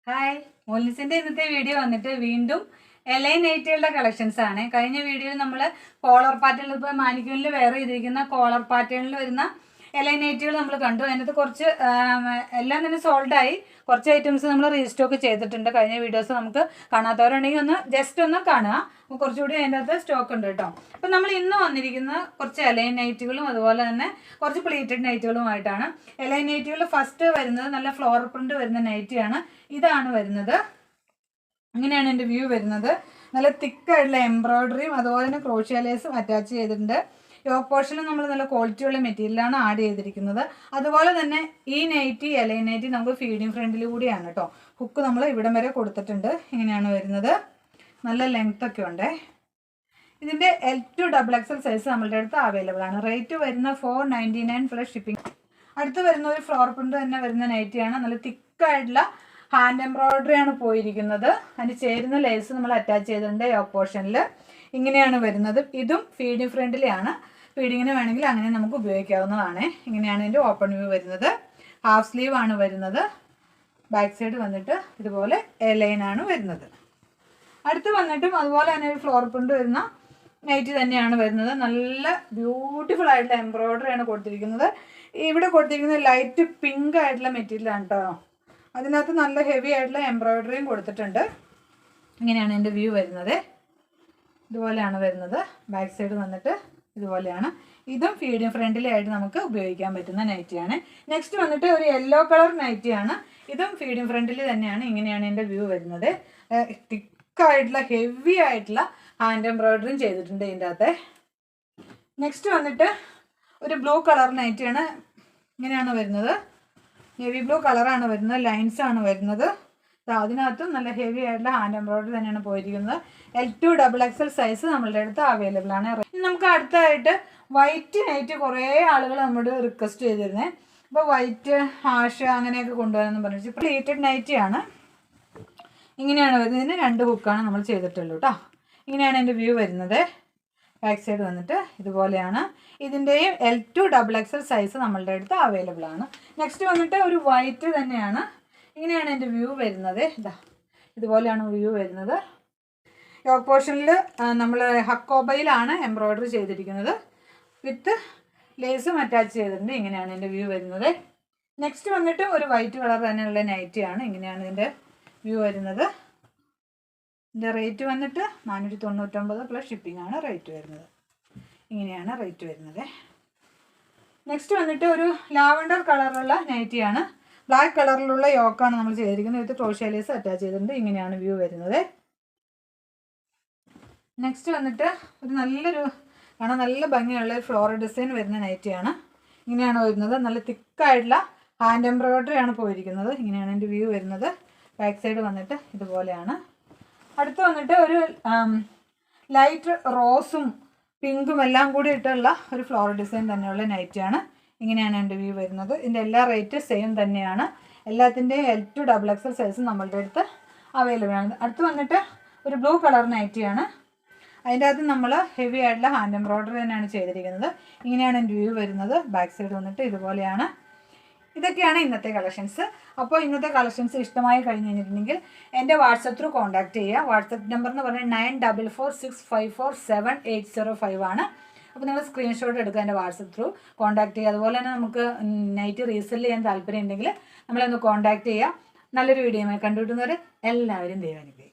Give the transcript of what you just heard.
Hi, മോൽനിസിൻ്റെ ഇന്നത്തെ video വന്നിട്ട് വീണ്ടും എലൈൻ നൈറ്റികളുടെ കളക്ഷൻസ് ആണ്. കഴിഞ്ഞ വീഡിയോയിൽ നമ്മൾ കോളർ പാറ്റേണിൽ ഇപ്പോൾ മാനിക്യൂണിൽ വെയർ ചെയ്തിരിക്കുന്ന കോളർ പാറ്റേണിൽ വരുന്ന എലൈൻ നൈറ്റുകൾ നമ്മൾ കണ്ടു. അതിനകത്ത് കുറച്ച് എല്ലാം തന്നെ സോൾഡായി. കുറച്ച് ഐറ്റംസ് നമ്മൾ റീസ്റ്റോക്ക് ചെയ്തിട്ടുണ്ട്. കഴിഞ്ഞ വീഡിയോസ് നമുക്ക് കാണാത്തവരുണ്ടെങ്കിൽ ഒന്ന് ജസ്റ്റ് ഒന്ന് കാണുക. കുറച്ചുകൂടി അതിൻ്റെ അകത്ത് സ്റ്റോക്ക് ഉണ്ട് കേട്ടോ. അപ്പം നമ്മൾ ഇന്ന് വന്നിരിക്കുന്ന കുറച്ച് എലൈൻ നൈറ്റുകളും അതുപോലെ തന്നെ കുറച്ച് പ്ലീറ്റഡ് നൈറ്റുകളുമായിട്ടാണ്. എലൈൻ നൈറ്റുകൾ ഫസ്റ്റ് വരുന്നത് നല്ല ഫ്ലോറൽ പ്രിന്റ് വരുന്ന നൈറ്റിയാണ്. ഇതാണ് വരുന്നത്. ഇങ്ങനെയാണ് എൻ്റെ വ്യൂ വരുന്നത്. നല്ല തിക്കായിട്ടുള്ള എംബ്രോയ്ഡറിയും അതുപോലെ തന്നെ ക്രോഷ്യ ലേസും അറ്റാച്ച് ചെയ്തിട്ടുണ്ട്. യോക്ക് പോർഷനിൽ നമ്മൾ നല്ല ക്വാളിറ്റിയുള്ള മെറ്റീരിയലാണ് ആഡ് ചെയ്തിരിക്കുന്നത്. അതുപോലെ തന്നെ ഈ നൈറ്റി എലൈൻ നൈറ്റി നമുക്ക് ഫീഡിങ് ഫ്രണ്ടിൽ കൂടിയാണ് കേട്ടോ. ഹുക്ക് നമ്മൾ ഇവിടം വരെ കൊടുത്തിട്ടുണ്ട്. ഇങ്ങനെയാണ് വരുന്നത്. നല്ല ലെങ്ത് ഒക്കെ ഉണ്ട്. ഇതിൻ്റെ L2 XXL സൈസ് നമ്മളുടെ അടുത്ത് അവൈലബിൾ ആണ്. റേറ്റ് വരുന്ന 499 പ്ലസ് ഷിപ്പിംഗ്. അടുത്ത് വരുന്ന ഒരു ഫ്ലോർ പ്രിന്റ് തന്നെ വരുന്ന നൈറ്റിയാണ്. നല്ല തിക്കായിട്ടുള്ള ഹാൻഡ് എംബ്രോയ്ഡറി ആണ് പോയിരിക്കുന്നത്. അതിന് ചേരുന്ന ലേസ് നമ്മൾ അറ്റാച്ച് ചെയ്തിട്ടുണ്ട് യോക്ക് പോർഷനിൽ. ഇങ്ങനെയാണ് വരുന്നത്. ഇതും ഫീഡിങ് ഫ്രണ്ടിലാണ്. ഫീഡിങ്ങിന് വേണമെങ്കിൽ അങ്ങനെ നമുക്ക് ഉപയോഗിക്കാവുന്നതാണ്. ഇങ്ങനെയാണ് ഇതിൻ്റെ ഓപ്പൺ വ്യൂ വരുന്നത്. ഹാഫ് സ്ലീവ് ആണ് വരുന്നത്. ബാക്ക് സൈഡ് വന്നിട്ട് ഇതുപോലെ എലൈനാണ് വരുന്നത്. അടുത്ത് വന്നിട്ടും അതുപോലെ തന്നെ ഒരു ഫ്ലോർ പ്രിന്റ് വരുന്ന നൈറ്റി തന്നെയാണ് വരുന്നത്. നല്ല ബ്യൂട്ടിഫുൾ ആയിട്ടുള്ള എംബ്രോയ്ഡറിയാണ് കൊടുത്തിരിക്കുന്നത്. ഇവിടെ കൊടുത്തിരിക്കുന്നത് ലൈറ്റ് പിങ്ക് ആയിട്ടുള്ള മെറ്റീരിയലാണ് കേട്ടോ. അതിനകത്ത് നല്ല ഹെവി ആയിട്ടുള്ള എംബ്രോയ്ഡറിയും കൊടുത്തിട്ടുണ്ട്. ഇങ്ങനെയാണ് എൻ്റെ വ്യൂ വരുന്നത്. ഇതുപോലെയാണ് വരുന്നത്. ബാക്ക് സൈഡ് വന്നിട്ട് ഇതുപോലെയാണ്. ഇതും ഫീഡിങ് ഫ്രണ്ടിലായിട്ട് നമുക്ക് ഉപയോഗിക്കാൻ പറ്റുന്ന നൈറ്റിയാണ്. നെക്സ്റ്റ് വന്നിട്ട് ഒരു യെല്ലോ കളർ നൈറ്റിയാണ്. ഇതും ഫീഡിങ് ഫ്രണ്ടിൽ തന്നെയാണ്. ഇങ്ങനെയാണ് എൻ്റെ വ്യൂ വരുന്നത്. തിക്കായിട്ടുള്ള ഹെവി ആയിട്ടുള്ള ഹാൻഡ് എംബ്രോയ്ഡറിയും ചെയ്തിട്ടുണ്ട് ഇതിൻ്റെ അകത്ത്. നെക്സ്റ്റ് വന്നിട്ട് ഒരു ബ്ലൂ കളർ നൈറ്റിയാണ്. ഇങ്ങനെയാണ് വരുന്നത്. നേവി ബ്ലൂ കളറാണ് വരുന്നത്. ലൈൻസ് ആണ് വരുന്നത്. അതിനകത്തും നല്ല ഹെവി ആയിട്ടുള്ള ഹാൻഡ് എംബ്രോയ്ഡറി തന്നെയാണ് പോയിരിക്കുന്നത്. L2 XXL സൈസ് നമ്മളുടെ അടുത്ത് അവൈലബിൾ ആണ്. നമുക്ക് അടുത്തായിട്ട് വൈറ്റ് നൈറ്റ് കുറേ ആളുകൾ നമ്മുടെ റിക്വസ്റ്റ് ചെയ്തിരുന്നത്. അപ്പോൾ വൈറ്റ് ഹാഷ് അങ്ങനെയൊക്കെ കൊണ്ടുവരാമെന്ന് പറഞ്ഞിട്ട് പ്ലീറ്റഡ് നൈറ്റിയാണ്. ഇങ്ങനെയാണ് വരുന്നത്. ഇതിന് 2 ഹുക്കാണ് നമ്മൾ ചെയ്തിട്ടുള്ളൂ കേട്ടോ. ഇങ്ങനെയാണ് എൻ്റെ വ്യൂ വരുന്നത്. ബാക്ക് സൈഡ് വന്നിട്ട് ഇതുപോലെയാണ്. ഇതിൻ്റെയും L2 XXL സൈസ് നമ്മളുടെ അടുത്ത് അവൈലബിൾ ആണ്. നെക്സ്റ്റ് വന്നിട്ട് ഒരു വൈറ്റ് തന്നെയാണ്. ഇങ്ങനെയാണ് എൻ്റെ വ്യൂ വരുന്നത്. ഇതുപോലെയാണ് വ്യൂ വരുന്നത്. യോക്ക് പോർഷനിൽ നമ്മൾ ഹക്കോബയിലാണ് എംബ്രോയ്ഡറി ചെയ്തിരിക്കുന്നത്. വിത്ത് ലേസും അറ്റാച്ച് ചെയ്തിട്ടുണ്ട്. ഇങ്ങനെയാണ് എൻ്റെ വ്യൂ വരുന്നത്. നെക്സ്റ്റ് വന്നിട്ട് ഒരു വൈറ്റ് കളർ തന്നെയുള്ള നൈറ്റിയാണ്. ഇങ്ങനെയാണ് ഇതിൻ്റെ വ്യൂ വരുന്നത്. ഇതിൻ്റെ റേറ്റ് വന്നിട്ട് 499 പ്ലസ് ഷിപ്പിംഗ് ആണ് റേറ്റ് വരുന്നത്. ഇങ്ങനെയാണ് റേറ്റ് വരുന്നത്. നെക്സ്റ്റ് വന്നിട്ട് ഒരു ലാവൻഡർ കളറിലുള്ള നൈറ്റിയാണ്. ബ്ലാക്ക് കളറിലുള്ള യോക്കാണ് നമ്മൾ ചെയ്തിരിക്കുന്നത്. വിത്ത് ക്രോഷ്യ ലേസ് അറ്റാച്ച് ചെയ്തിട്ടുണ്ട്. ഇങ്ങനെയാണ് വ്യൂ വരുന്നത്. നെക്സ്റ്റ് വന്നിട്ട് ഒരു നല്ല ഭംഗിയുള്ള ഫ്ലോറൽ ഡിസൈൻ വരുന്ന നൈറ്റിയാണ്. ഇങ്ങനെയാണ് വരുന്നത്. നല്ല തിക്കായിട്ടുള്ള ഹാൻഡ് എംബ്രോയ്ഡറി ആണ് പോയിരിക്കുന്നത്. ഇങ്ങനെയാണ് എൻ്റെ വ്യൂ വരുന്നത്. ബാക്ക് സൈഡ് വന്നിട്ട് ഇതുപോലെയാണ്. അടുത്ത് വന്നിട്ട് ഒരു ലൈറ്റ് റോസും പിങ്കും എല്ലാം കൂടി ഇട്ടുള്ള ഒരു ഫ്ലോറൽ ഡിസൈൻ തന്നെയുള്ള നൈറ്റിയാണ്. ഇങ്ങനെയാണ് എൻ്റെ വ്യൂ വരുന്നത്. ഇതിൻ്റെ എല്ലാ റേറ്റ് സെയിം തന്നെയാണ്. എല്ലാത്തിൻ്റെയും L2 XXL സൈസ് നമ്മളുടെ അടുത്ത് അവൈലബിൾ ആണ്. അടുത്ത് വന്നിട്ട് ഒരു ബ്ലൂ കളർ നൈറ്റിയാണ്. അതിൻ്റെ അകത്ത് നമ്മൾ ഹെവി ആയിട്ടുള്ള ഹാൻഡ് എംബ്രോയ്ഡറി തന്നെയാണ് ചെയ്തിരിക്കുന്നത്. ഇങ്ങനെയാണ് എൻ്റെ വ്യൂ വരുന്നത്. ബാക്ക് സൈഡ് വന്നിട്ട് ഇതുപോലെയാണ്. ഇതൊക്കെയാണ് ഇന്നത്തെ കളക്ഷൻസ്. അപ്പോൾ ഇന്നത്തെ കളക്ഷൻസ് ഇഷ്ടമായി കഴിഞ്ഞ് കഴിഞ്ഞിട്ടുണ്ടെങ്കിൽ എൻ്റെ വാട്സപ്പ് ത്രൂ കോൺടാക്ട് ചെയ്യുക. വാട്സപ്പ് നമ്പർ എന്ന് പറഞ്ഞാൽ 9446547805 ആണ്. അപ്പോൾ നിങ്ങൾ സ്ക്രീൻഷോട്ട് എടുക്കുക. എൻ്റെ വാട്സപ്പ് ത്രൂ കോൺടാക്ട് ചെയ്യുക. അതുപോലെ തന്നെ നമുക്ക് നൈറ്റ് റീസെല് ചെയ്യാൻ താല്പര്യം ഉണ്ടെങ്കിൽ നമ്മളൊന്ന് കോൺടാക്ട് ചെയ്യുക. നല്ലൊരു വീഡിയോയുമായി കണ്ടുകിട്ടുന്നവരെ എല്ലാവരും ദൈവം അനുഗ്രഹിക്കട്ടെ.